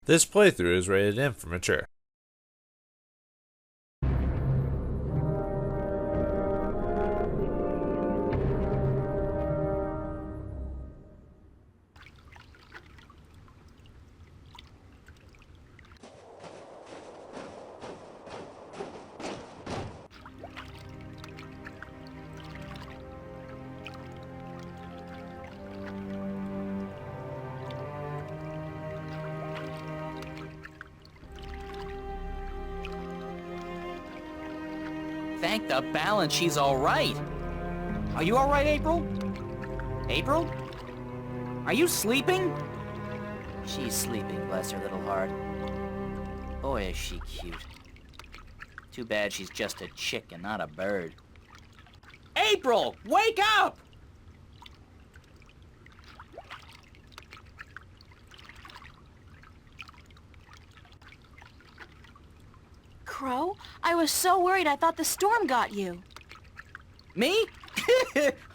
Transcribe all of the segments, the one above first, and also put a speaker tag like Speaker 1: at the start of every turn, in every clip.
Speaker 1: This playthrough is rated M for mature.
Speaker 2: Thank the balance she's all right. Are you all right, April? April? Are you sleeping? She's sleeping, bless her little heart. Boy, is she cute. Too bad she's just a chick and not a bird. April, wake up!
Speaker 3: Crow, I was so worried I thought the storm got you.
Speaker 2: Me?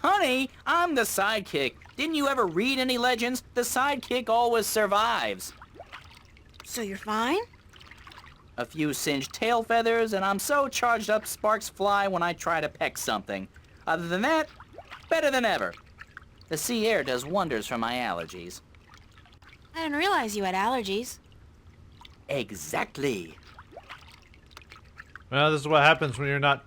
Speaker 2: Honey, I'm the sidekick. Didn't you ever read any legends? The sidekick always survives.
Speaker 3: So you're fine?
Speaker 2: A few singed tail feathers, and I'm so charged up sparks fly when I try to peck something. Other than that, better than ever. The sea air does wonders for my allergies.
Speaker 3: I didn't realize you had allergies.
Speaker 2: Exactly.
Speaker 1: Well, this is what happens when you're not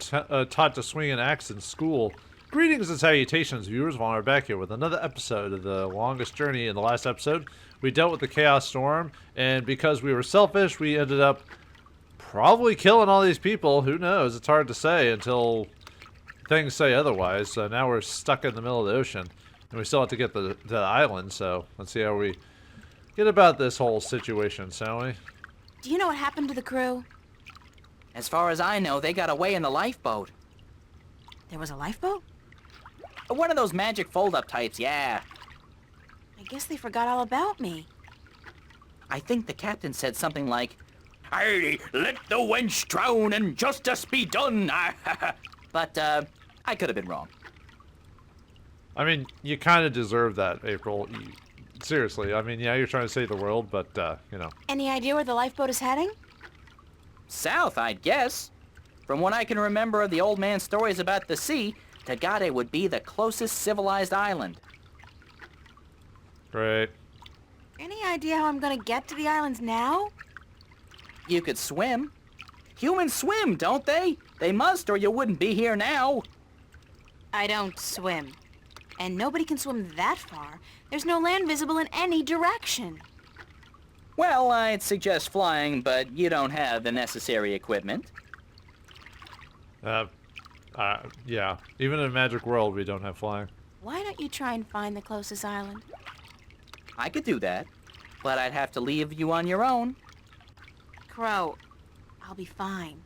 Speaker 1: taught to swing an axe in school. Greetings and salutations, viewers. Vauldemare back here with another episode of The Longest Journey. In the last episode, we dealt with the Chaos Storm, and because we were selfish, we ended up probably killing all these people. Who knows? It's hard to say until things say otherwise. So now we're stuck in the middle of the ocean, and we still have to get to the island, so let's see how we get about this whole situation, shall we?
Speaker 3: Do you know what happened to the crew?
Speaker 2: As far as I know, they got away in the lifeboat.
Speaker 3: There was a lifeboat?
Speaker 2: One of those magic fold-up types, yeah.
Speaker 3: I guess they forgot all about me.
Speaker 2: I think the captain said something like, "Hey, let the wench drown and justice be done." But, I could have been wrong.
Speaker 1: I mean, you kind of deserve that, April. Seriously, I mean, yeah, you're trying to save the world, but, you know.
Speaker 3: Any idea where the lifeboat is heading?
Speaker 2: South, I'd guess. From what I can remember of the old man's stories about the sea, Tagade would be the closest civilized island.
Speaker 1: Great.
Speaker 3: Any idea how I'm gonna get to the islands now?
Speaker 2: You could swim. Humans swim, don't they? They must, or you wouldn't be here now.
Speaker 3: I don't swim. And nobody can swim that far. There's no land visible in any direction.
Speaker 2: Well, I'd suggest flying, but you don't have the necessary equipment.
Speaker 1: Yeah. Even in a magic world, we don't have flying.
Speaker 3: Why don't you try and find the closest island?
Speaker 2: I could do that, but I'd have to leave you on your own.
Speaker 3: Crow, I'll be fine.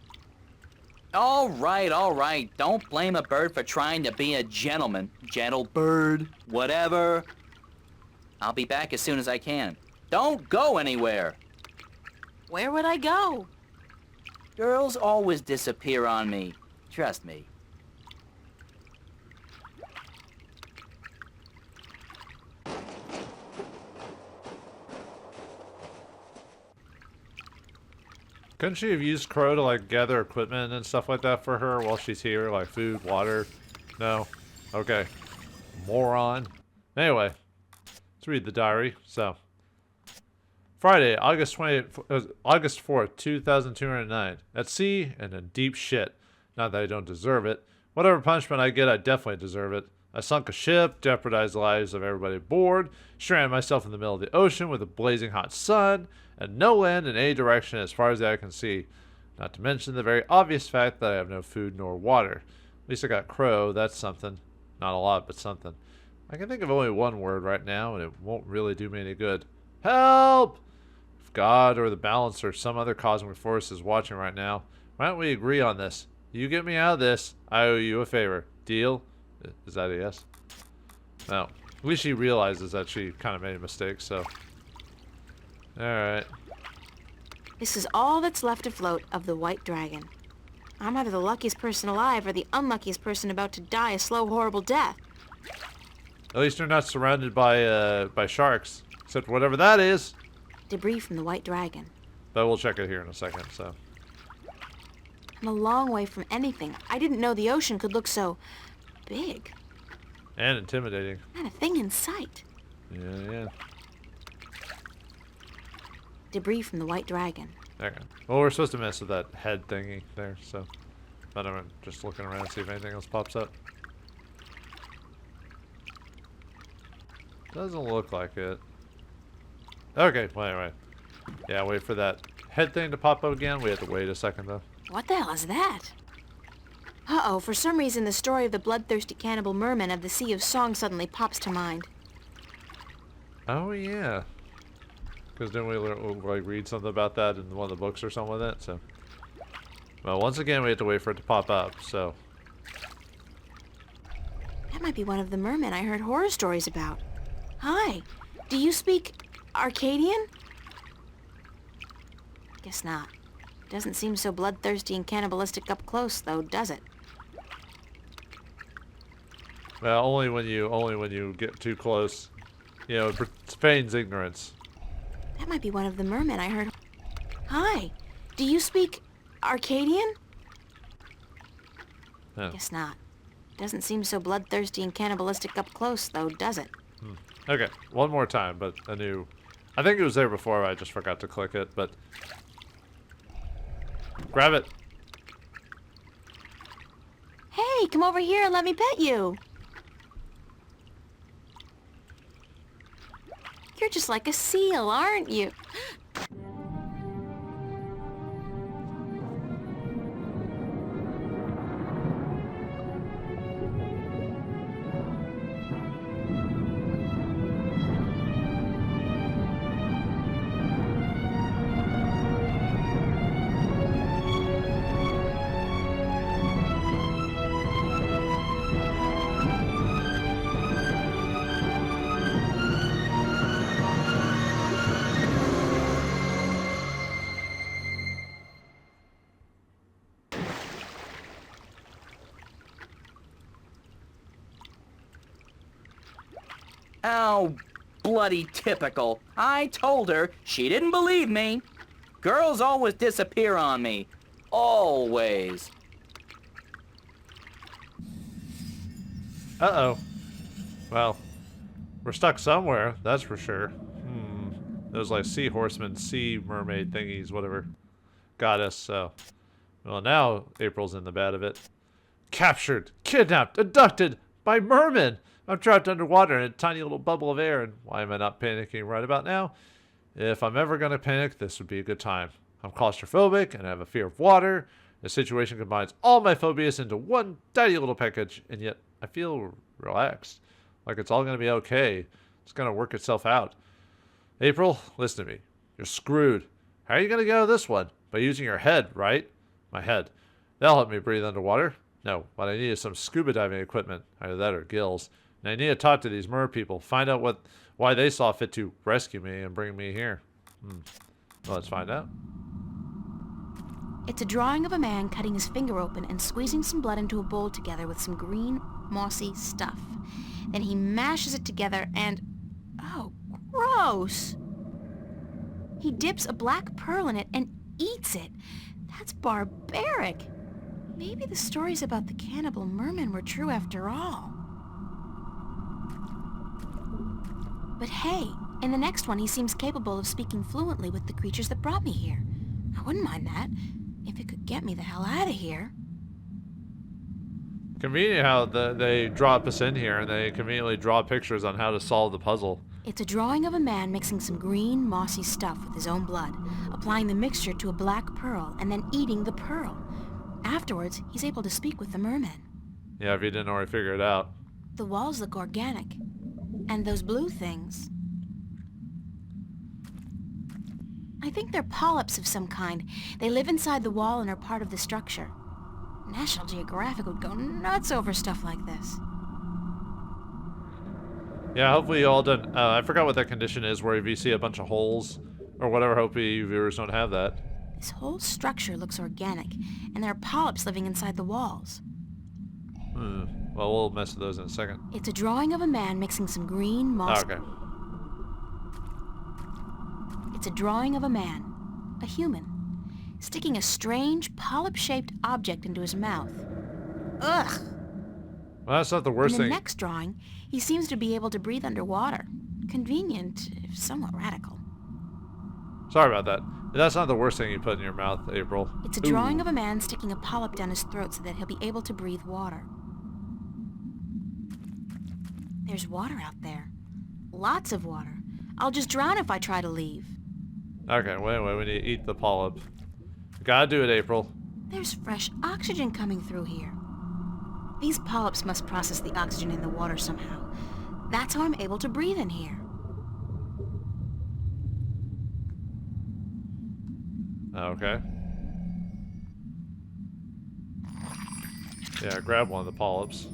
Speaker 2: All right. Don't blame a bird for trying to be a gentleman. Gentle bird, whatever. I'll be back as soon as I can. Don't go anywhere.
Speaker 3: Where would I go?
Speaker 2: Girls always disappear on me. Trust me.
Speaker 1: Couldn't she have used Crow to, like, gather equipment and stuff like that for her while she's here? Like food, water? No? Okay. Moron. Anyway, let's read the diary. So, Friday, August 4th, 2209. At sea and in deep shit. Not that I don't deserve it. Whatever punishment I get, I definitely deserve it. I sunk a ship, jeopardized the lives of everybody aboard, stranded myself in the middle of the ocean with a blazing hot sun, and no land in any direction as far as the eye can see. Not to mention the very obvious fact that I have no food nor water. At least I got Crow, that's something. Not a lot, but something. I can think of only one word right now, and it won't really do me any good. Help! If God or the balance or some other cosmic force is watching right now, why don't we agree on this? You get me out of this, I owe you a favor. Deal? Is that a yes? No. At least she realizes that she kind of made a mistake, so. Alright.
Speaker 3: This is all that's left afloat of the White Dragon. I'm either the luckiest person alive or the unluckiest person about to die a slow, horrible death.
Speaker 1: At least you're not surrounded by sharks. Except whatever that is.
Speaker 3: Debris from the White Dragon.
Speaker 1: But we'll check it here in a second, so.
Speaker 3: I'm a long way from anything. I didn't know the ocean could look so big.
Speaker 1: And intimidating.
Speaker 3: Not a thing in sight.
Speaker 1: Yeah.
Speaker 3: Debris from the White Dragon.
Speaker 1: Okay. Well, we're supposed to mess with that head thingy there, so. But I'm just looking around to see if anything else pops up. Doesn't look like it. Okay, well, anyway. Yeah, wait for that head thing to pop up again. We have to wait a second, though.
Speaker 3: What the hell is that? Uh-oh, for some reason the story of the bloodthirsty cannibal merman of the Sea of Song suddenly pops to mind.
Speaker 1: Oh, yeah. Because didn't we like read something about that in one of the books or something like that? So, well, once again, we have to wait for it to pop up, so.
Speaker 3: That might be one of the mermen I heard horror stories about. Hi, do you speak Arcadian? Guess not. Doesn't seem so bloodthirsty and cannibalistic up close, though, does it?
Speaker 1: Well, only when you get too close. You know, it feigns ignorance.
Speaker 3: That might be one of the mermen I heard. Hi, do you speak Arcadian?
Speaker 1: Oh.
Speaker 3: Guess not. Doesn't seem so bloodthirsty and cannibalistic up close, though, does it?
Speaker 1: Okay, one more time, but I think it was there before, I just forgot to click it, but. Grab it.
Speaker 3: Hey, come over here and let me pet you. You're just like a seal, aren't you?
Speaker 2: Oh, bloody typical. I told her. She didn't believe me. Girls always disappear on me. Always.
Speaker 1: Uh-oh. Well, we're stuck somewhere, that's for sure. Those like sea horsemen, sea mermaid thingies, whatever, got us, so. Well, now April's in the bed of it. Captured, kidnapped, abducted by mermen! I'm trapped underwater in a tiny little bubble of air, and why am I not panicking right about now? If I'm ever going to panic, this would be a good time. I'm claustrophobic, and I have a fear of water. The situation combines all my phobias into one tiny little package, and yet I feel relaxed. Like it's all going to be okay. It's going to work itself out. April, listen to me. You're screwed. How are you going to get out of this one? By using your head, right? My head. That'll help me breathe underwater. No, what I need is some scuba diving equipment. Either that or gills. And I need to talk to these mer people. Find out why they saw fit to rescue me and bring me here. Well, let's find out.
Speaker 3: It's a drawing of a man cutting his finger open and squeezing some blood into a bowl together with some green, mossy stuff. Then he mashes it together and... oh, gross! He dips a black pearl in it and eats it. That's barbaric. Maybe the stories about the cannibal mermen were true after all. But hey, in the next one he seems capable of speaking fluently with the creatures that brought me here. I wouldn't mind that, if it could get me the hell out of here.
Speaker 1: Convenient how they drop us in here and they conveniently draw pictures on how to solve the puzzle.
Speaker 3: It's a drawing of a man mixing some green, mossy stuff with his own blood, applying the mixture to a black pearl, and then eating the pearl. Afterwards, he's able to speak with the mermen.
Speaker 1: Yeah, if you didn't already figure it out.
Speaker 3: The walls look organic. And those blue things... I think they're polyps of some kind. They live inside the wall and are part of the structure. National Geographic would go nuts over stuff like this.
Speaker 1: Yeah, hopefully you all done. I forgot what that condition is where if you see a bunch of holes or whatever, hopefully you viewers don't have that.
Speaker 3: This whole structure looks organic, and there are polyps living inside the walls.
Speaker 1: Well, we'll mess with those in a second.
Speaker 3: It's a drawing of a man mixing some green moss...
Speaker 1: Oh, okay.
Speaker 3: It's a drawing of a man, a human, sticking a strange polyp-shaped object into his mouth. Ugh!
Speaker 1: Well, that's not the worst
Speaker 3: In the
Speaker 1: thing.
Speaker 3: next drawing, he seems to be able to breathe underwater. Convenient, if somewhat radical.
Speaker 1: Sorry about that. That's not the worst thing you put in your mouth, April.
Speaker 3: It's a drawing of a man sticking a polyp down his throat so that he'll be able to breathe water. There's water out there. Lots of water. I'll just drown if I try to leave.
Speaker 1: Okay, wait, we need to eat the polyp. Gotta do it, April.
Speaker 3: There's fresh oxygen coming through here. These polyps must process the oxygen in the water somehow. That's how I'm able to breathe in here.
Speaker 1: Okay. Yeah, grab one of the polyps.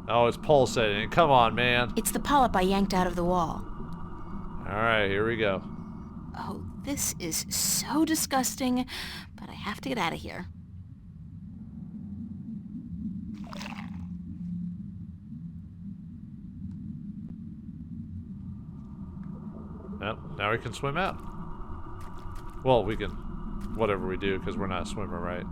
Speaker 1: Oh, it's pulsating. Come on, man.
Speaker 3: It's the polyp I yanked out of the wall.
Speaker 1: Alright, here we go.
Speaker 3: Oh, this is so disgusting, but I have to get out of here.
Speaker 1: Yep, now we can swim out. Well, we can, whatever we do, because we're not a swimmer, right?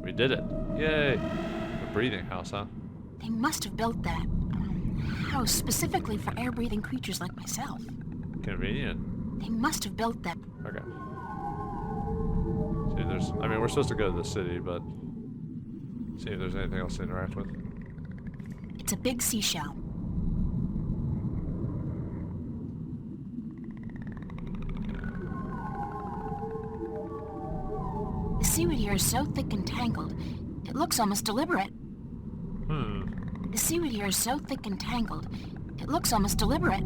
Speaker 1: We did it. Yay! A breathing house, huh?
Speaker 3: They must have built that house specifically for air-breathing creatures like myself.
Speaker 1: Convenient.
Speaker 3: They must have built that.
Speaker 1: Okay. See if there's, I mean, we're supposed to go to the city, but see if there's anything else to interact with.
Speaker 3: It's a big seashell. The seaweed here is so thick and tangled, it looks almost deliberate. The seaweed here is so thick and tangled, it looks almost deliberate.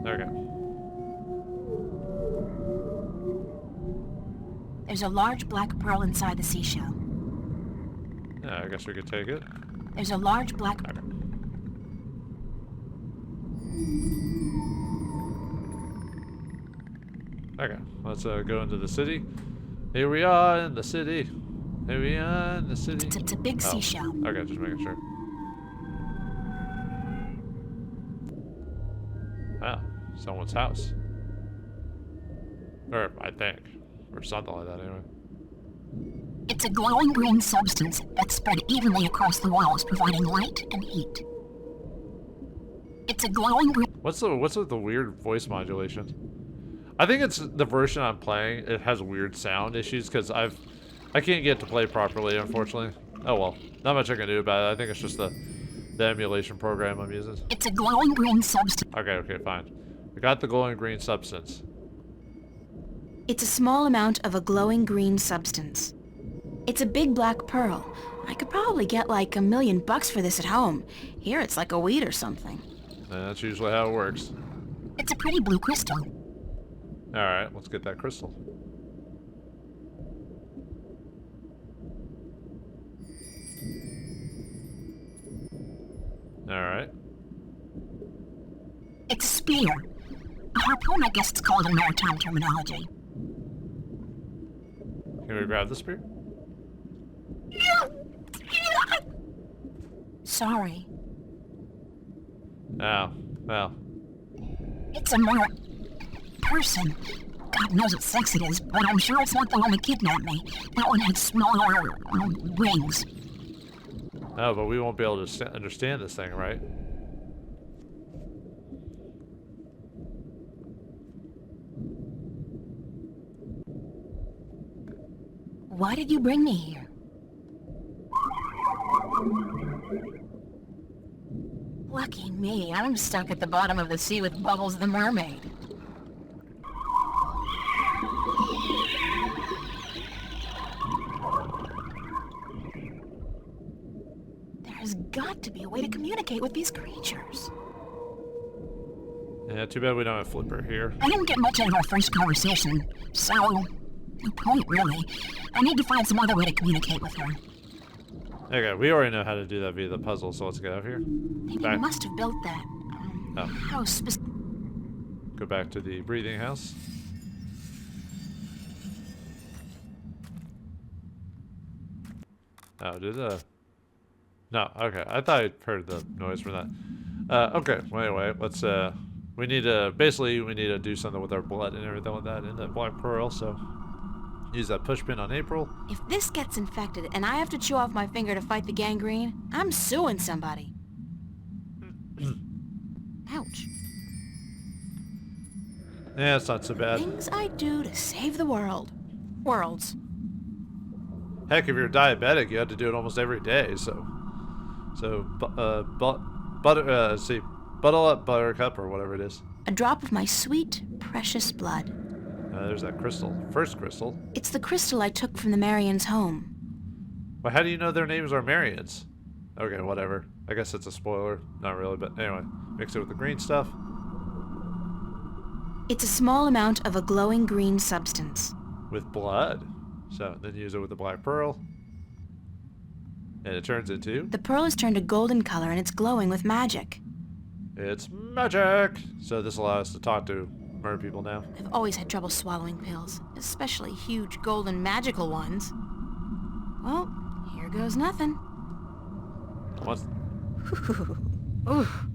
Speaker 1: Okay.
Speaker 3: There's a large black pearl inside the seashell.
Speaker 1: Yeah, I guess we could take it.
Speaker 3: There's a large black...
Speaker 1: Okay. Okay, let's go into the city. Here we are in the city. Here we are in the city.
Speaker 3: It's a big seashell.
Speaker 1: Okay, just making sure. Ah, someone's house. Or, I think. Or something like that, anyway.
Speaker 3: It's a glowing green substance that's spread evenly across the walls, providing light and heat. It's a glowing green...
Speaker 1: What's with the weird voice modulation? I think it's the version I'm playing. It has weird sound issues because I can't get it to play properly, unfortunately. Oh well, not much I can do about it. I think it's just the emulation program I'm using.
Speaker 3: It's a glowing green substance.
Speaker 1: Okay, fine. We got the glowing green substance.
Speaker 3: It's a small amount of a glowing green substance. It's a big black pearl. I could probably get like $1 million for this at home. Here it's like a weed or something.
Speaker 1: That's usually how it works.
Speaker 3: It's a pretty blue crystal.
Speaker 1: Alright, let's get that crystal. Alright.
Speaker 3: It's a spear. A harpoon, I guess it's called in maritime terminology.
Speaker 1: Can we grab the spear?
Speaker 3: Sorry.
Speaker 1: Oh, well.
Speaker 3: It's a more person. God knows what sex it is, but I'm sure it's not the one that kidnapped me. That one had smaller wings.
Speaker 1: Oh, but we won't be able to understand this thing, right?
Speaker 3: Why did you bring me here? Lucky me, I'm stuck at the bottom of the sea with Bubbles the mermaid. There's got to be a way to communicate with these creatures.
Speaker 1: Yeah, too bad we don't have Flipper here.
Speaker 3: I didn't get much out of our first conversation, so no point really. I need to find some other way to communicate with her.
Speaker 1: Okay, we already know how to do that via the puzzle, so let's get out of here.
Speaker 3: They must have built that house.
Speaker 1: Go back to the breathing house. Oh, No, okay. I thought I'd heard the noise from that. Okay, well, anyway, let's, we need to, basically, we need to do something with our blood and everything like that in the Black Pearl, so use that push pin on April.
Speaker 3: If this gets infected and I have to chew off my finger to fight the gangrene, I'm suing somebody. Ouch.
Speaker 1: Yeah, it's not so bad.
Speaker 3: Things I do to save the world. Worlds.
Speaker 1: Heck, if you're diabetic, you have to do it almost every day, so... see, Buttle Up Buttercup, or whatever it is.
Speaker 3: A drop of my sweet, precious blood.
Speaker 1: There's that crystal. First crystal.
Speaker 3: It's the crystal I took from the Marians' home.
Speaker 1: Well, how do you know their names are Marians? Okay, whatever. I guess it's a spoiler. Not really, but anyway. Mix it with the green stuff.
Speaker 3: It's a small amount of a glowing green substance.
Speaker 1: With blood. So, then use it with the Black Pearl. And it turns into...
Speaker 3: The pearl has turned a golden color and it's glowing with magic.
Speaker 1: It's magic! So this allows us to talk to mer people now.
Speaker 3: I've always had trouble swallowing pills, especially huge golden magical ones. Well, here goes nothing.
Speaker 1: Once
Speaker 3: Oof.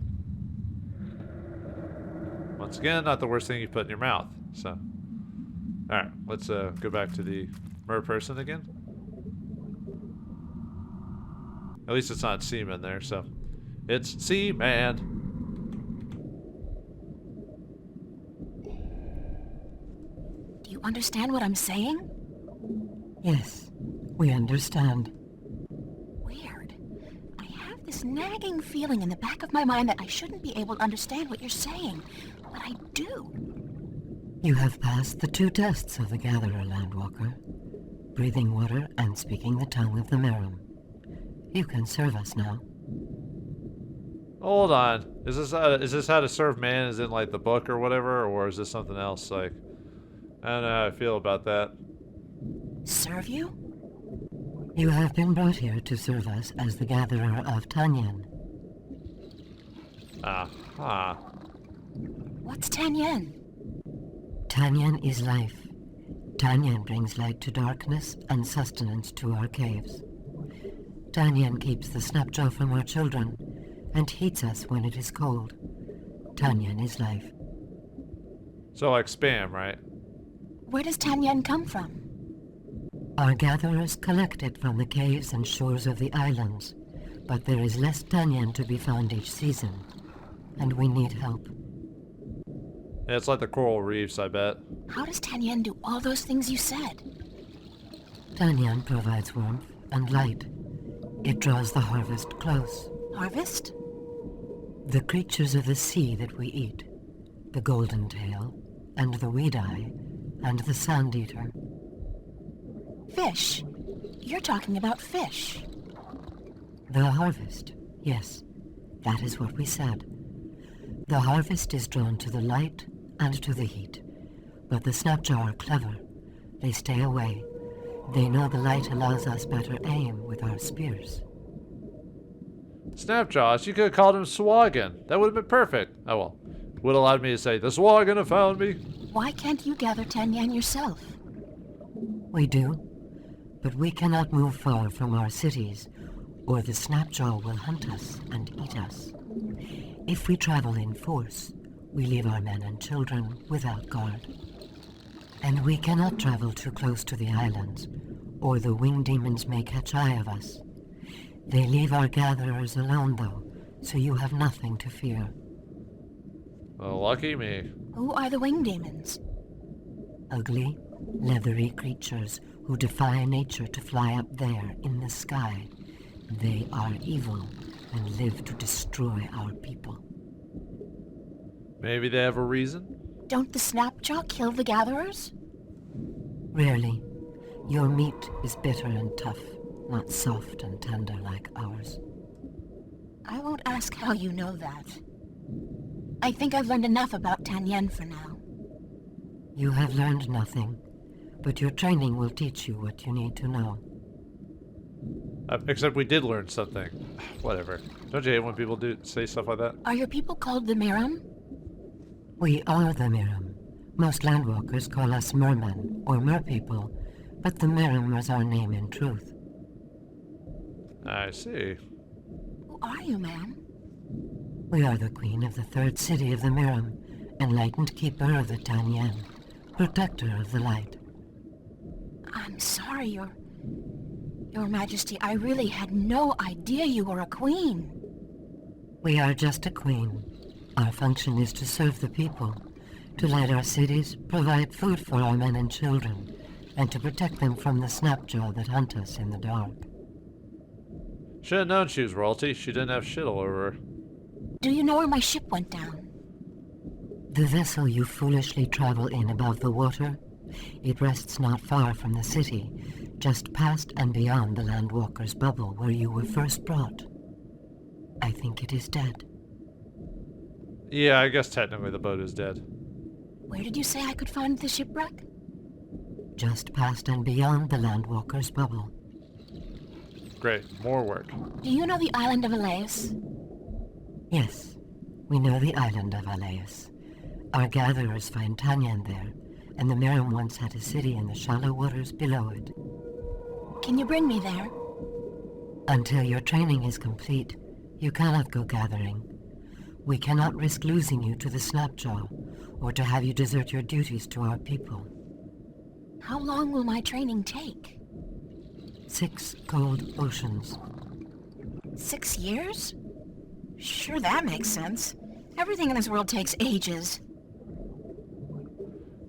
Speaker 1: again, not the worst thing you put in your mouth. So, alright, let's go back to the mer person again. At least it's not seaman there, so. It's Seaman!
Speaker 3: Do you understand what I'm saying?
Speaker 4: Yes, we understand.
Speaker 3: Weird. I have this nagging feeling in the back of my mind that I shouldn't be able to understand what you're saying, but I do.
Speaker 4: You have passed the 2 tests of the Gatherer, Landwalker. Breathing water and speaking the tongue of the Merum. You can serve us now.
Speaker 1: Hold on. Is this how to serve man as in like the book or whatever, or is this something else? Like, I don't know how I feel about that.
Speaker 3: Serve you?
Speaker 4: You have been brought here to serve us as the Gatherer of Tanyan.
Speaker 1: Aha.
Speaker 3: What's Tanyan?
Speaker 4: Tanyan is life. Tanyan brings light to darkness and sustenance to our caves. Tanyan keeps the snapjaw from our children and heats us when it is cold. Tanyan is life.
Speaker 1: So like spam, right?
Speaker 3: Where does Tanyan come from?
Speaker 4: Our gatherers collect it from the caves and shores of the islands, but there is less Tanyan to be found each season, and we need help.
Speaker 1: Yeah, it's like the coral reefs, I bet.
Speaker 3: How does Tanyan do all those things you said?
Speaker 4: Tanyan provides warmth and light. It draws the harvest close.
Speaker 3: Harvest?
Speaker 4: The creatures of the sea that we eat, the golden tail, and the weed-eye, and the sand-eater.
Speaker 3: Fish. You're talking about fish.
Speaker 4: The harvest, yes, that is what we said. The harvest is drawn to the light and to the heat, but the snapjaw are clever. They stay away. They know the light allows us better aim with our spears.
Speaker 1: Snapjaws, you could have called him Swaggin. That would have been perfect. Oh well. Would have allowed me to say, the Swaggin have found me.
Speaker 3: Why can't you gather Tanyan yourself?
Speaker 4: We do, but we cannot move far from our cities, or the snapjaw will hunt us and eat us. If we travel in force, we leave our men and children without guard. And we cannot travel too close to the islands, or the winged demons may catch eye of us. They leave our gatherers alone, though, so you have nothing to fear.
Speaker 1: Well, lucky me.
Speaker 3: Who are the winged demons?
Speaker 4: Ugly, leathery creatures who defy nature to fly up there in the sky. They are evil and live to destroy our people.
Speaker 1: Maybe they have a reason?
Speaker 3: Don't the Snapjaw kill the gatherers?
Speaker 4: Rarely. Your meat is bitter and tough, not soft and tender like ours.
Speaker 3: I won't ask how you know that. I think I've learned enough about Tanyan for now.
Speaker 4: You have learned nothing, but your training will teach you what you need to know.
Speaker 1: Except we did learn something. Whatever. Don't you hate when people say stuff like that?
Speaker 3: Are your people called the Miram?
Speaker 4: We are the Miram. Most landwalkers call us mermen, or merpeople, but the Miram was our name in truth.
Speaker 1: I see.
Speaker 3: are you, ma'am?
Speaker 4: We are the queen of the third city of the Miram, enlightened keeper of the Tanyan, protector of the light.
Speaker 3: I'm sorry, Your Majesty, I really had no idea you were a queen.
Speaker 4: We are just a queen. Our function is to serve the people, to light our cities, provide food for our men and children, and to protect them from the snapjaw that hunt us in the dark.
Speaker 1: Should have known she was royalty. She didn't have shit all over her.
Speaker 3: Do you know where my ship went down?
Speaker 4: The vessel you foolishly travel in above the water, it rests not far from the city, just past and beyond the Landwalker's bubble where you were first brought. I think it is dead.
Speaker 1: Yeah, I guess technically the boat is dead.
Speaker 3: Where did you say I could find the shipwreck?
Speaker 4: Just past and beyond the Landwalker's bubble.
Speaker 1: Great, more work.
Speaker 3: Do you know the island of Elias?
Speaker 4: Yes, we know the island of Elias. Our gatherers find Tanyan there, and the Miram once had a city in the shallow waters below it.
Speaker 3: Can you bring me there?
Speaker 4: Until your training is complete, you cannot go gathering. We cannot risk losing you to the Snapjaw, or to have you desert your duties to our people.
Speaker 3: How long will my training take?
Speaker 4: 6 cold oceans.
Speaker 3: 6 years? Sure, that makes sense. Everything in this world takes ages.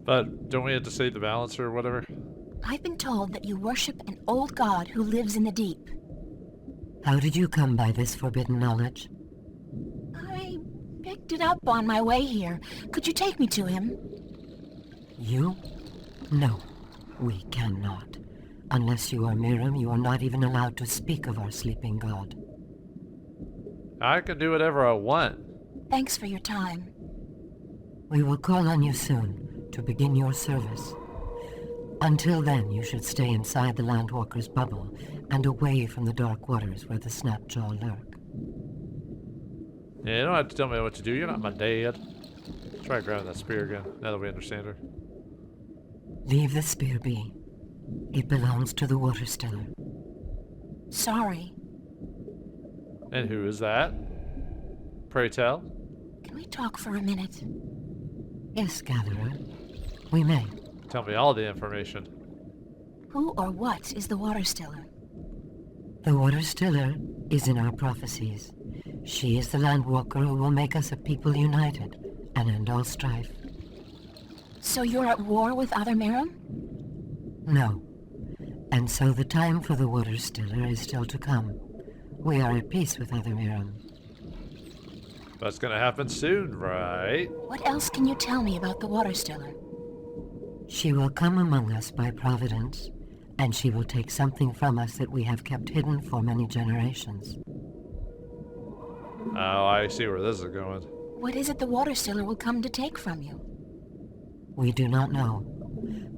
Speaker 1: But don't we have to save the balance or whatever?
Speaker 3: I've been told that you worship an old god who lives in the deep.
Speaker 4: How did you come by this forbidden knowledge?
Speaker 3: I picked it up on my way here. Could you take me to him?
Speaker 4: You? No, we cannot. Unless you are Miram, you are not even allowed to speak of our sleeping god.
Speaker 1: I can do whatever I want.
Speaker 3: Thanks for your time.
Speaker 4: We will call on you soon to begin your service. Until then, you should stay inside the Landwalker's bubble and away from the dark waters where the Snapjaw lurk.
Speaker 1: Yeah, you don't have to tell me what to do. You're not my dad. Try grabbing that spear again, now that we understand her.
Speaker 4: Leave the spear be. It belongs to the Water Stiller.
Speaker 3: Sorry.
Speaker 1: And who is that? Pray tell.
Speaker 3: Can we talk for a minute?
Speaker 4: Yes, Gatherer. We may.
Speaker 1: Tell me all the information.
Speaker 3: Who or what is the Water Stiller?
Speaker 4: The Water Stiller is in our prophecies. She is the Landwalker who will make us a people united and end all strife.
Speaker 3: So you're at war with other Miram?
Speaker 4: No. And so the time for the Water Stiller is still to come. We are at peace with other Miram.
Speaker 1: That's gonna happen soon, right?
Speaker 3: What else can you tell me about the Water Stiller?
Speaker 4: She will come among us by providence, and she will take something from us that we have kept hidden for many generations.
Speaker 1: Oh, I see where this is going.
Speaker 3: What is it the Water Stiller will come to take from you?
Speaker 4: We do not know,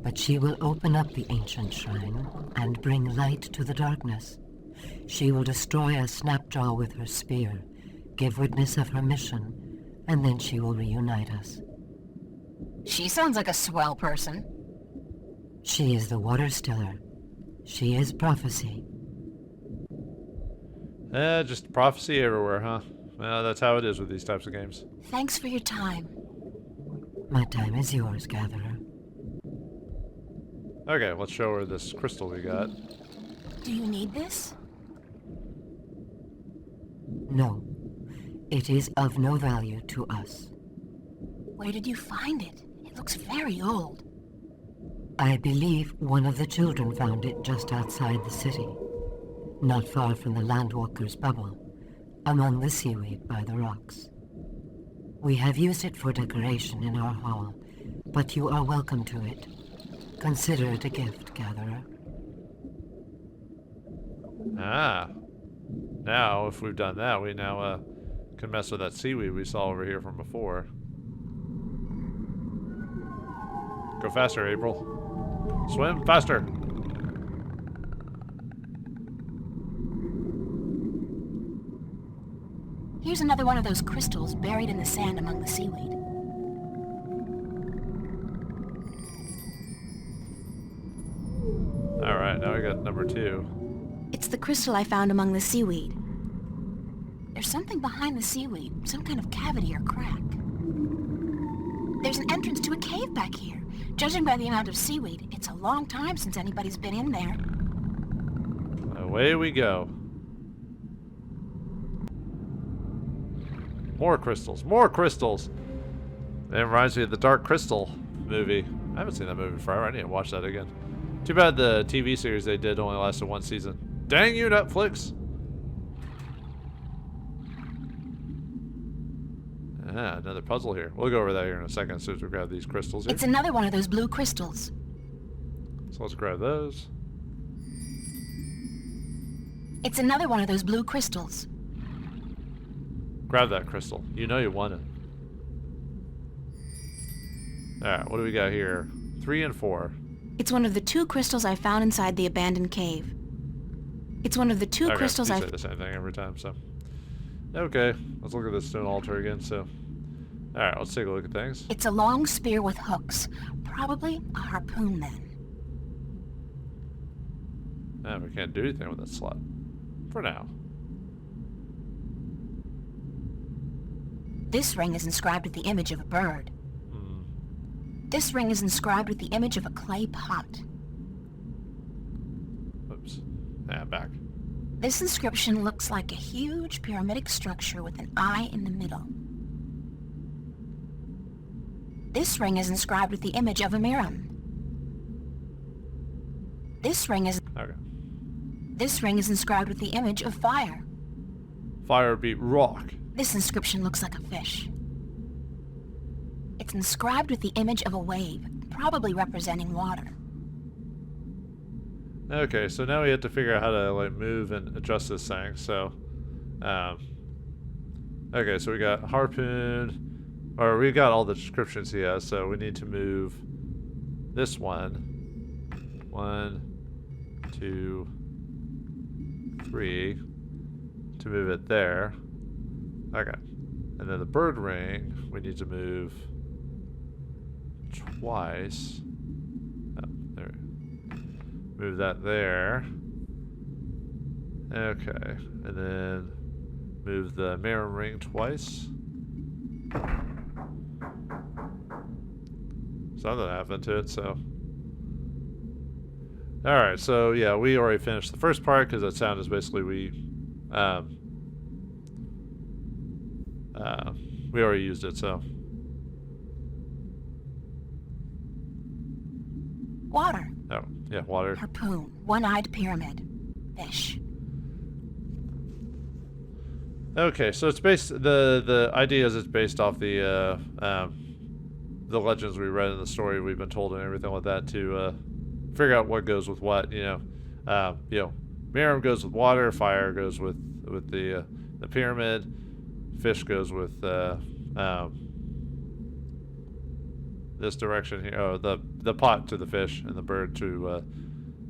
Speaker 4: but she will open up the ancient shrine and bring light to the darkness. She will destroy a Snapjaw with her spear, give witness of her mission, and then she will reunite us.
Speaker 3: She sounds like a swell person.
Speaker 4: She is the Water Stiller. She is prophecy.
Speaker 1: Just prophecy everywhere, huh? Well, that's how it is with these types of games.
Speaker 3: Thanks for your time.
Speaker 4: My time is yours, Gatherer.
Speaker 1: Okay, let's show her this crystal we got.
Speaker 3: Do you need this?
Speaker 4: No. It is of no value to us.
Speaker 3: Where did you find it? It looks very old.
Speaker 4: I believe one of the children found it just outside the city, not far from the Landwalker's bubble, among the seaweed by the rocks. We have used it for decoration in our hall, but you are welcome to it. Consider it a gift, Gatherer.
Speaker 1: Ah. Now, if we've done that, we now can mess with that seaweed we saw over here from before. Go faster, April. Swim faster.
Speaker 3: Here's another one of those crystals buried in the sand among the seaweed.
Speaker 1: Alright, now we got number 2.
Speaker 3: It's the crystal I found among the seaweed. There's something behind the seaweed, some kind of cavity or crack. There's an entrance to a cave back here. Judging by the amount of seaweed, it's a long time since anybody's been in there.
Speaker 1: Away we go. More crystals, more crystals. It reminds me of the Dark Crystal movie. I haven't seen that movie forever. I need to watch that again. Too bad the TV series they did only lasted one season. Dang you, Netflix! Ah, another puzzle here. We'll go over that here in a second as soon as we grab these crystals here.
Speaker 3: It's another one of those blue crystals.
Speaker 1: So let's grab those.
Speaker 3: It's another one of those blue crystals.
Speaker 1: Grab that crystal. You know you want it. Alright, what do we got here? 3 and 4.
Speaker 3: It's one of the 2 crystals I found inside the abandoned cave. It's one of the 2 crystals
Speaker 1: you
Speaker 3: I...
Speaker 1: say the same thing every time, so... Okay, let's look at this stone altar again, so... Alright, let's take a look at things.
Speaker 3: It's a long spear with hooks. Probably a harpoon then.
Speaker 1: We can't do anything with that slot. For now.
Speaker 3: This ring is inscribed with the image of a bird. This ring is inscribed with the image of a clay pot.
Speaker 1: Oops. Back.
Speaker 3: This inscription looks like a huge pyramidic structure with an eye in the middle. This ring is inscribed with the image of a Miram. This ring is...
Speaker 1: Okay.
Speaker 3: This ring is inscribed with the image of fire.
Speaker 1: Fire beat rock.
Speaker 3: This inscription looks like a fish. It's inscribed with the image of a wave, probably representing water.
Speaker 1: Okay, so now we have to figure out how to like move and adjust this thing. So, okay, so we got harpoon, or we got all the descriptions he has. So we need to move this one. 1, 2, 3 to move it there. Okay, and then the bird ring we need to move twice. Oh, there. Move that there. Okay, and then move the mirror ring twice. Something happened to it, so. Alright, so yeah, we already finished the first part because that sound is basically we already used it, so.
Speaker 3: Water.
Speaker 1: Oh, yeah, water.
Speaker 3: Harpoon. One-eyed pyramid. Fish.
Speaker 1: Okay, so it's based, the idea is it's based off the legends we read in the story we've been told and everything like that to figure out what goes with what, you know. Miram goes with water, fire goes with the pyramid, fish goes with this direction here. Oh, the pot to the fish and the bird to,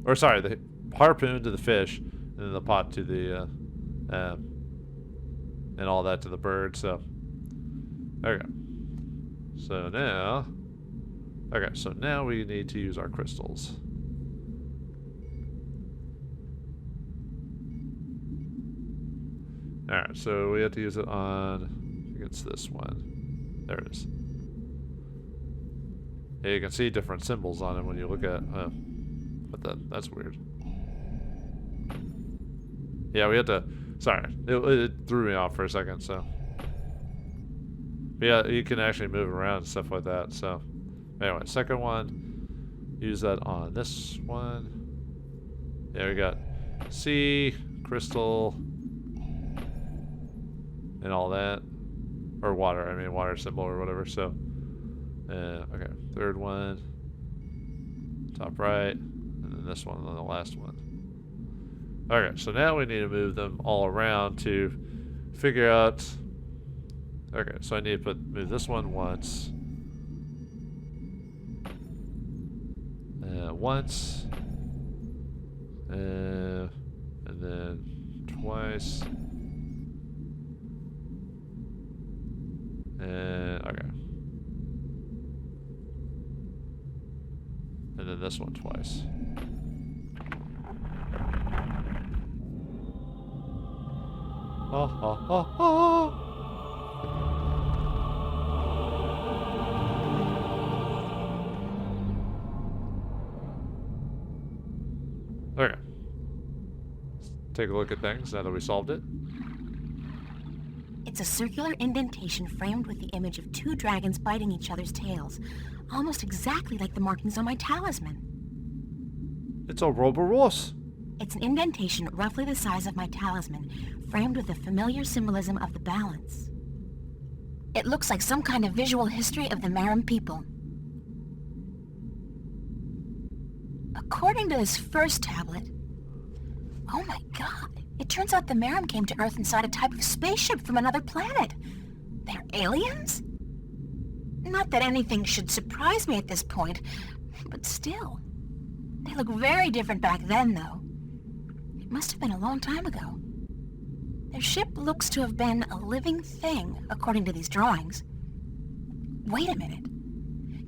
Speaker 1: or sorry, the harpoon to the fish and then the pot to the and all that to the bird. So okay. So now, okay. So now we need to use our crystals. Alright, so we have to use it on, I think it's this one. There it is. Yeah, you can see different symbols on it when you look at, that's weird. Yeah, we had to, sorry, it threw me off for a second, so. But yeah, you can actually move around and stuff like that, so. Anyway, second one, use that on this one. Yeah, we got sea, crystal, and all that, or water. I mean, water symbol or whatever. So, okay, third one, top right, and then this one, and then the last one. Okay, so now we need to move them all around to figure out. Okay, so I need to move this one once, and then twice. Okay. And then this one twice. ha ha ha ha. Okay. Let's take a look at things now that we solved it.
Speaker 3: It's a circular indentation framed with the image of two dragons biting each other's tails, almost exactly like the markings on my talisman.
Speaker 1: It's a Roboros.
Speaker 3: It's an indentation roughly the size of my talisman, framed with the familiar symbolism of the balance. It looks like some kind of visual history of the Maram people. According to this first tablet, oh my god, it turns out the Maram came to Earth inside a type of spaceship from another planet. They're aliens? Not that anything should surprise me at this point, but still. They look very different back then, though. It must have been a long time ago. Their ship looks to have been a living thing, according to these drawings. Wait a minute.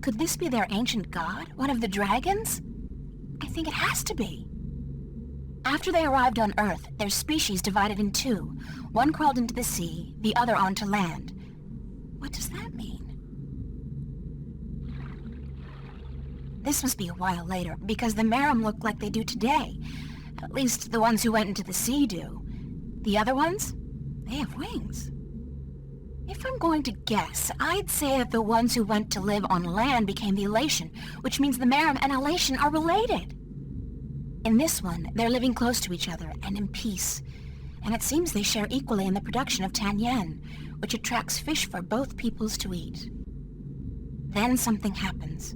Speaker 3: Could this be their ancient god, one of the dragons? I think it has to be. After they arrived on Earth, their species divided in two. One crawled into the sea, the other onto land. What does that mean? This must be a while later, because the Maram look like they do today. At least the ones who went into the sea do. The other ones? They have wings. If I'm going to guess, I'd say that the ones who went to live on land became the Elation, which means the Maram and Elation are related. In this one, they're living close to each other and in peace. And it seems they share equally in the production of Tanyan, which attracts fish for both peoples to eat. Then something happens.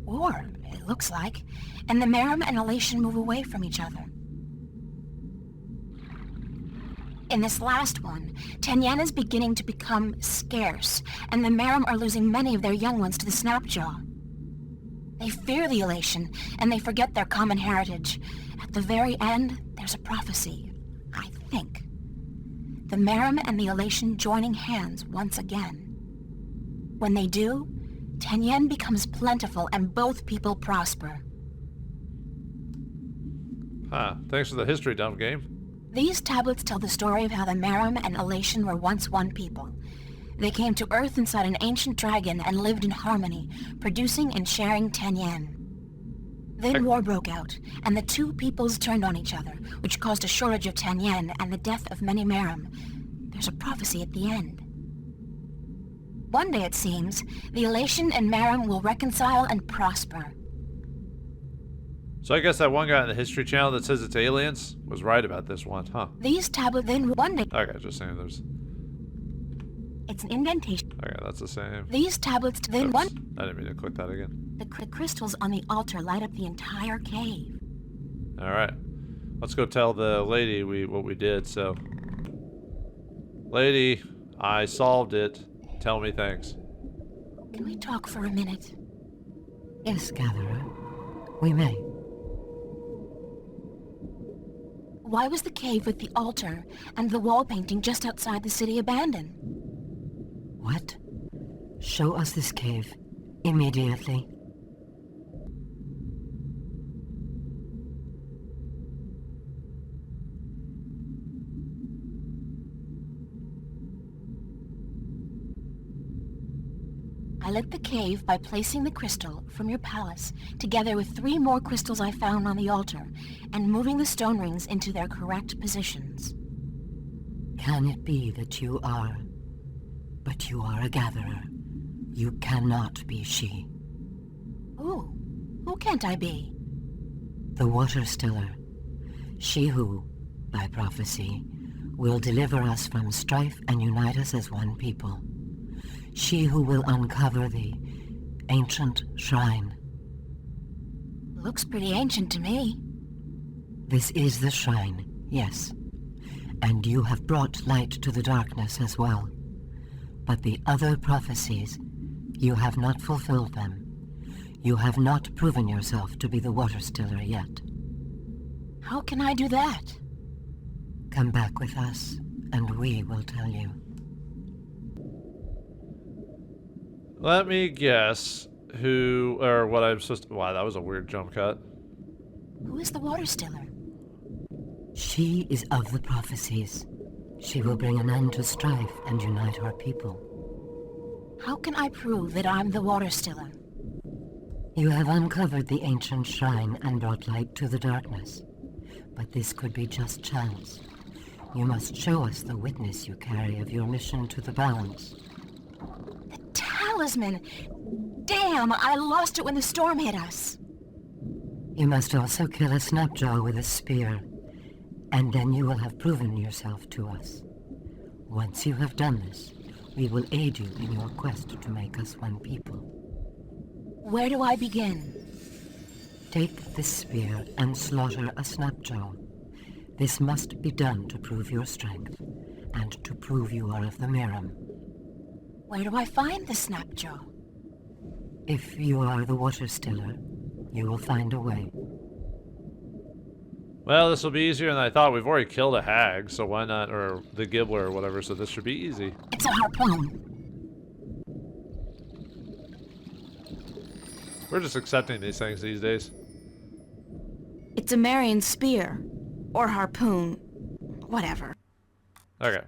Speaker 3: Or, it looks like, and the Maram and Elation move away from each other. In this last one, Tanyan is beginning to become scarce, and the Maram are losing many of their young ones to the Snapjaw. They fear the Elation, and they forget their common heritage. At the very end, there's a prophecy, I think. The Maram and the Elation joining hands once again. When they do, Tanyan becomes plentiful and both people prosper.
Speaker 1: Huh. Thanks for the history dump game.
Speaker 3: These tablets tell the story of how the Maram and Elation were once one people. They came to Earth inside an ancient dragon and lived in harmony, producing and sharing Tanyan. Then war broke out, and the two peoples turned on each other, which caused a shortage of Tanyan and the death of many Maram. There's a prophecy at the end. One day, it seems, the Elation and Maram will reconcile and prosper.
Speaker 1: So I guess that one guy in the History Channel that says it's aliens was right about this one, huh?
Speaker 3: These tablets then one day...
Speaker 1: Okay, just saying there's...
Speaker 3: It's an indentation.
Speaker 1: Okay, that's the same.
Speaker 3: These tablets then
Speaker 1: Oops.
Speaker 3: one...
Speaker 1: I didn't mean to click that again.
Speaker 3: The crystals on the altar light up the entire cave.
Speaker 1: Alright. Let's go tell the lady what we did, so... Lady, I solved it. Tell me thanks.
Speaker 3: Can we talk for a minute?
Speaker 4: Yes, Gatherer. We may.
Speaker 3: Why was the cave with the altar and the wall painting just outside the city abandoned?
Speaker 4: What? Show us this cave. Immediately.
Speaker 3: I lit the cave by placing the crystal from your palace together with 3 more crystals I found on the altar and moving the stone rings into their correct positions.
Speaker 4: Can it be that you are... But you are a gatherer. You cannot be she.
Speaker 3: Who can't I be?
Speaker 4: The Water Stiller. She who, by prophecy, will deliver us from strife and unite us as one people. She who will uncover the ancient shrine.
Speaker 3: Looks pretty ancient to me.
Speaker 4: This is the shrine, yes. And you have brought light to the darkness as well. But the other prophecies, you have not fulfilled them. You have not proven yourself to be the Water Stiller yet.
Speaker 3: How can I do that?
Speaker 4: Come back with us, and we will tell you.
Speaker 1: Let me guess who, or what I'm supposed to... Wow, that was a weird jump cut.
Speaker 3: Who is the Water Stiller?
Speaker 4: She is of the prophecies. She will bring an end to strife and unite our people.
Speaker 3: How can I prove that I'm the water stiller?
Speaker 4: You have uncovered the ancient shrine and brought light to the darkness. But this could be just chance. You must show us the witness you carry of your mission to the balance.
Speaker 3: The talisman! Damn, I lost it when the storm hit us.
Speaker 4: You must also kill a snapjaw with a spear, and then you will have proven yourself to us. Once you have done this, we will aid you in your quest to make us one people.
Speaker 3: Where do I begin?
Speaker 4: Take this spear and slaughter a snapjaw. This must be done to prove your strength, and to prove you are of the Miram.
Speaker 3: Where do I find the snapjaw?
Speaker 4: If you are the water stiller, you will find a way.
Speaker 1: Well, this will be easier than I thought. We've already killed a hag, so why not, or the gibbler or whatever, so this should be easy.
Speaker 3: It's a harpoon.
Speaker 1: We're just accepting these things these days.
Speaker 3: It's a Marian spear. Or harpoon. Whatever.
Speaker 1: Okay.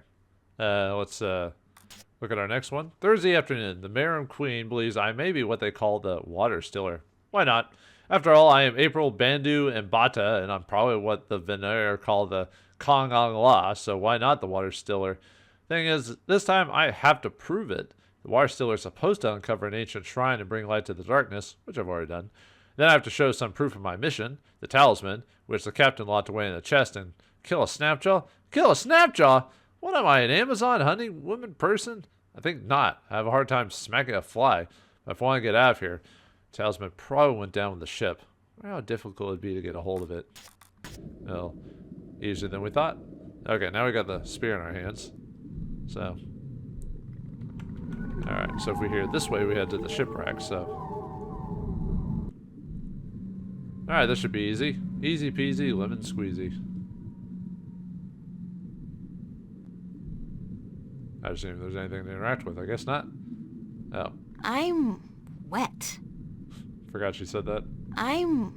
Speaker 1: Let's look at our next one. Thursday afternoon. The Miram Queen believes I may be what they call the water stiller. Why not? After all, I am April, Bandu, and Bata, and I'm probably what the Vauldemare call the Kong La, so why not the water stiller? Thing is, this time I have to prove it. The water stiller is supposed to uncover an ancient shrine and bring light to the darkness, which I've already done. Then I have to show some proof of my mission, the talisman, which the captain locked away in the chest, and kill a snapjaw? Kill a snapjaw? What am I, an Amazon hunting woman person? I think not. I have a hard time smacking a fly. But if I want to get out of here, the talisman probably went down with the ship. I wonder how difficult it would be to get a hold of it. Well, easier than we thought. Okay, now we got the spear in our hands. So. Alright, so if we hear this way, we head to the shipwreck, so. Alright, this should be easy. Easy peasy, lemon squeezy. I assume there's anything to interact with. I guess not. Oh.
Speaker 3: I'm wet.
Speaker 1: Forgot she said that.
Speaker 3: I'm...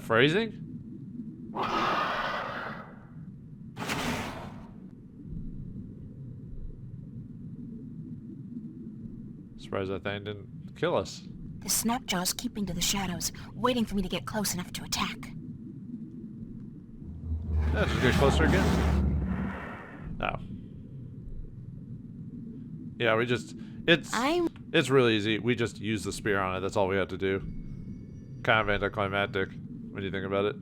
Speaker 1: Phrasing? Surprised that thing didn't kill us.
Speaker 3: The snapjaw's keeping to the shadows, waiting for me to get close enough to attack.
Speaker 1: Yeah, just get closer again. Oh. Yeah, we just... It's really easy. We just use the spear on it. That's all we have to do. Kind of anticlimactic when you think about it.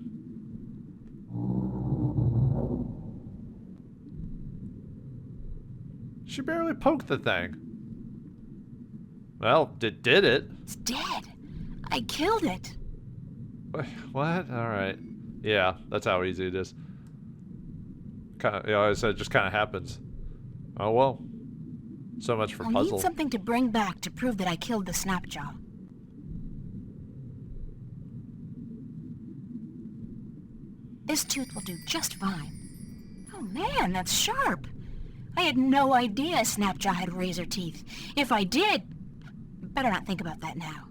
Speaker 1: She barely poked the thing. Well, it did it.
Speaker 3: It's dead. I killed it.
Speaker 1: What? Alright. Yeah, that's how easy it is. Kinda, yeah, like I said, it just kind of happens. Oh well. So much for
Speaker 3: I'll
Speaker 1: puzzle.
Speaker 3: need something to bring back to prove that I killed the snapjaw. This tooth will do just fine. Oh man, that's sharp. I had no idea a snapjaw had razor teeth. If I did, better not think about that now.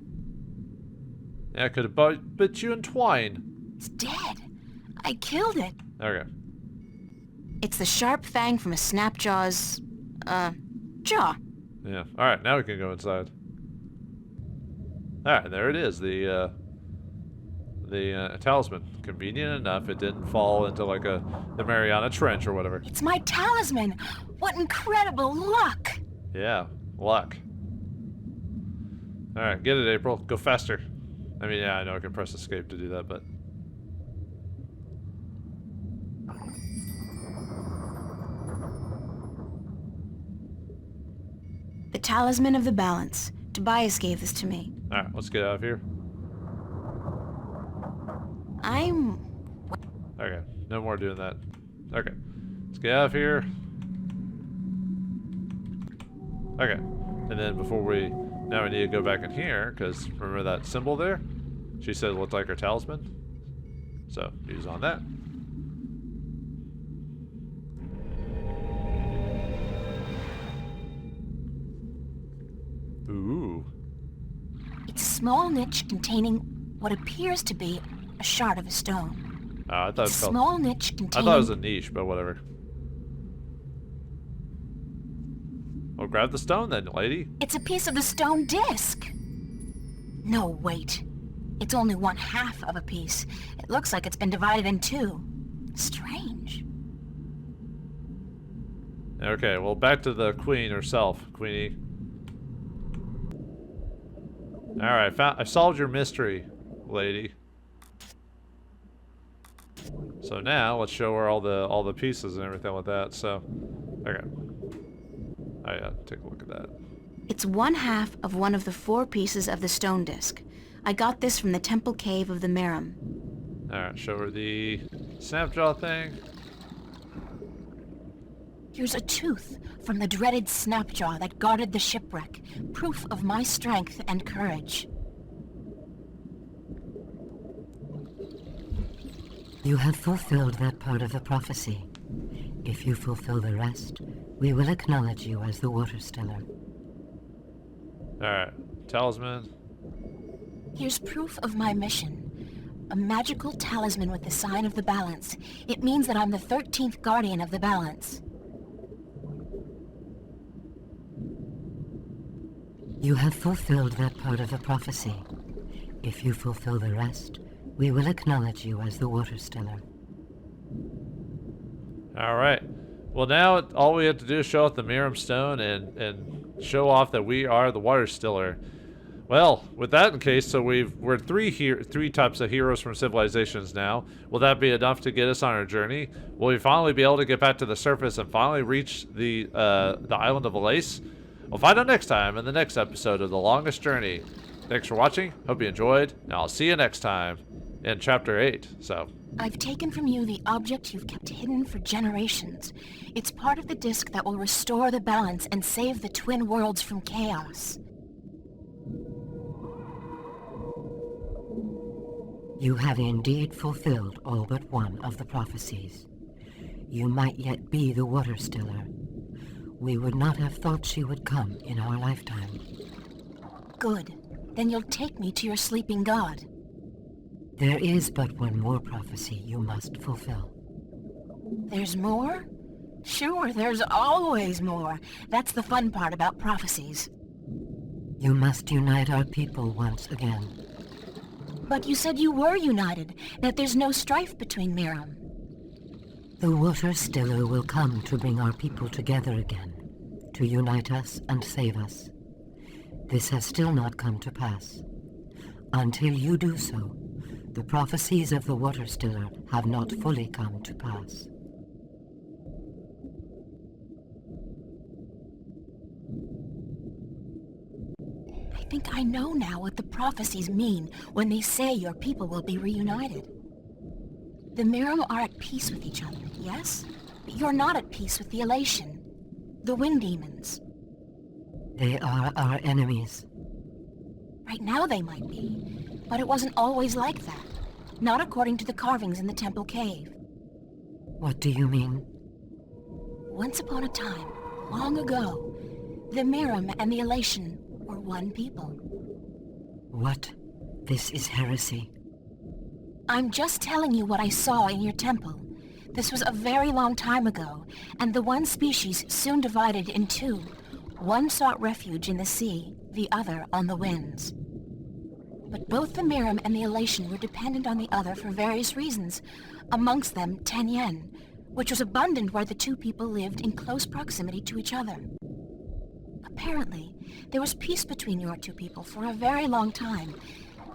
Speaker 1: Yeah, I could have bit you in twine.
Speaker 3: It's dead. I killed it.
Speaker 1: Okay.
Speaker 3: It's the sharp fang from a snapjaw's, jaw.
Speaker 1: Yeah. Alright, now we can go inside. Alright, there it is. The talisman. Convenient enough, it didn't fall into like the Mariana Trench or whatever.
Speaker 3: It's my talisman. What incredible luck.
Speaker 1: Yeah, luck. Alright, get it, April. Go faster. I mean, yeah, I know I can press escape to do that, but...
Speaker 3: The talisman of the balance. Tobias gave this to me.
Speaker 1: Alright, let's get out of here.
Speaker 3: I'm...
Speaker 1: Okay, no more doing that. Okay, let's get out of here. Okay, and then before we... Now we need to go back in here, because remember that symbol there? She said it looked like her talisman. So, use on that. Ooh.
Speaker 3: It's a small niche containing what appears to be a shard of a stone.
Speaker 1: Oh, I thought
Speaker 3: It's a small niche
Speaker 1: I
Speaker 3: containing...
Speaker 1: thought it was a niche, but whatever. Well, grab the stone then, lady.
Speaker 3: It's a piece of the stone disc. No, wait. It's only 1/2 of a piece. It looks like it's been divided in 2. Strange.
Speaker 1: Okay, well, back to the queen herself, Queenie. Alright, I solved your mystery, lady. So now, let's show her all the pieces and everything with that, so... Okay. Oh yeah, take a look at that.
Speaker 3: It's 1/2 of one of the 4 pieces of the stone disc. I got this from the temple cave of the Merim.
Speaker 1: Alright, show her the snapjaw thing.
Speaker 3: Here's a tooth from the dreaded snapjaw that guarded the shipwreck. Proof of my strength and courage.
Speaker 4: You have fulfilled that part of the prophecy. If you fulfill the rest, we will acknowledge you as the Water Stiller.
Speaker 1: Alright, talisman.
Speaker 3: Here's proof of my mission. A magical talisman with the sign of the balance. It means that I'm the 13th guardian of the balance.
Speaker 4: You have fulfilled that part of the prophecy. If you fulfill the rest, we will acknowledge you as the Water Stiller.
Speaker 1: Alright. Well, now all we have to do is show off the Merim Stone and show off that we are the Water Stiller. Well, with that in case, so we're three types of heroes from civilizations now. Will that be enough to get us on our journey? Will we finally be able to get back to the surface and finally reach the island of Alace? We'll find out next time in the next episode of The Longest Journey. Thanks for watching. Hope you enjoyed. And I'll see you next time in Chapter 8. So,
Speaker 3: I've taken from you the object you've kept hidden for generations. It's part of the disc that will restore the balance and save the twin worlds from chaos.
Speaker 4: You have indeed fulfilled all but one of the prophecies. You might yet be the Water Stiller. We would not have thought she would come in our lifetime.
Speaker 3: Good. Then you'll take me to your sleeping god.
Speaker 4: There is but one more prophecy you must fulfill.
Speaker 3: There's more? Sure, there's always more. That's the fun part about prophecies.
Speaker 4: You must unite our people once again.
Speaker 3: But you said you were united, that there's no strife between Merim.
Speaker 4: The Water Stiller will come to bring our people together again, to unite us and save us. This has still not come to pass. Until you do so, the prophecies of the Water Stiller have not fully come to pass.
Speaker 3: I think I know now what the prophecies mean when they say your people will be reunited. The Merim are at peace with each other, yes? But you're not at peace with the Elation, the Wind Demons.
Speaker 4: They are our enemies.
Speaker 3: Right now they might be, but it wasn't always like that. Not according to the carvings in the temple cave.
Speaker 4: What do you mean?
Speaker 3: Once upon a time, long ago, the Merim and the Elation were one people.
Speaker 4: What? This is heresy.
Speaker 3: I'm just telling you what I saw in your temple. This was a very long time ago, and the one species soon divided in 2. One sought refuge in the sea, the other on the winds. But both the Merim and the Elation were dependent on the other for various reasons, amongst them Tenyen, which was abundant where the 2 people lived in close proximity to each other. Apparently, there was peace between your 2 people for a very long time,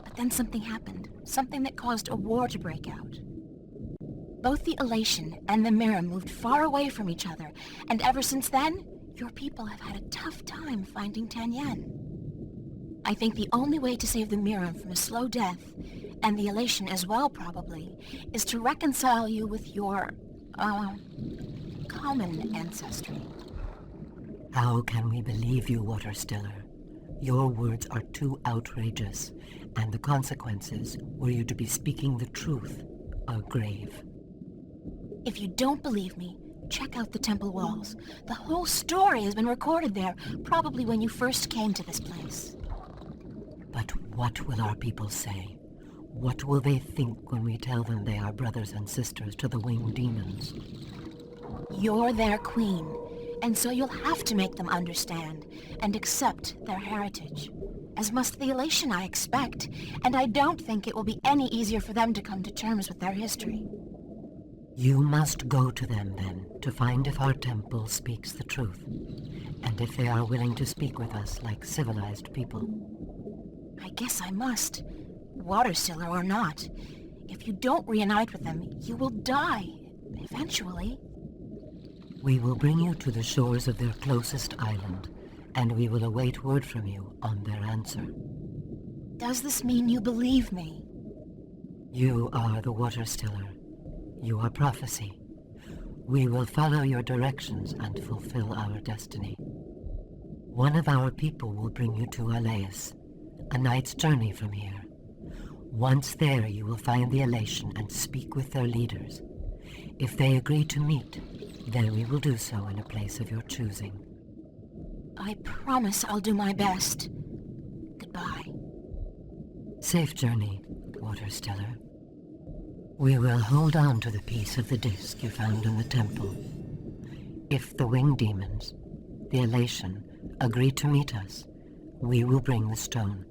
Speaker 3: but then something happened, something that caused a war to break out. Both the Elation and the Merim moved far away from each other, and ever since then, your people have had a tough time finding Tenyen. I think the only way to save the Merim from a slow death, and the Elation as well probably, is to reconcile you with your, common ancestry.
Speaker 4: How can we believe you, Water Stiller? Your words are too outrageous, and the consequences, were you to be speaking the truth, are grave.
Speaker 3: If you don't believe me, check out the temple walls. The whole story has been recorded there, probably when you first came to this place.
Speaker 4: But what will our people say? What will they think when we tell them they are brothers and sisters to the winged demons?
Speaker 3: You're their queen. And so you'll have to make them understand and accept their heritage. As must the elation, I expect. And I don't think it will be any easier for them to come to terms with their history.
Speaker 4: You must go to them, then, to find if our temple speaks the truth, and if they are willing to speak with us like civilized people.
Speaker 3: I guess I must. Water Stiller or not. If you don't reunite with them, you will die. Eventually.
Speaker 4: We will bring you to the shores of their closest island, and we will await word from you on their answer.
Speaker 3: Does this mean you believe me?
Speaker 4: You are the Water Stiller. You are prophecy. We will follow your directions and fulfill our destiny. One of our people will bring you to Aleus, a night's journey from here. Once there, you will find the elation and speak with their leaders. If they agree to meet, then we will do so in a place of your choosing.
Speaker 3: I promise I'll do my best. Goodbye.
Speaker 4: Safe journey, Water Stiller. We will hold on to the piece of the disc you found in the temple. If the winged demons, the elation, agree to meet us, we will bring the stone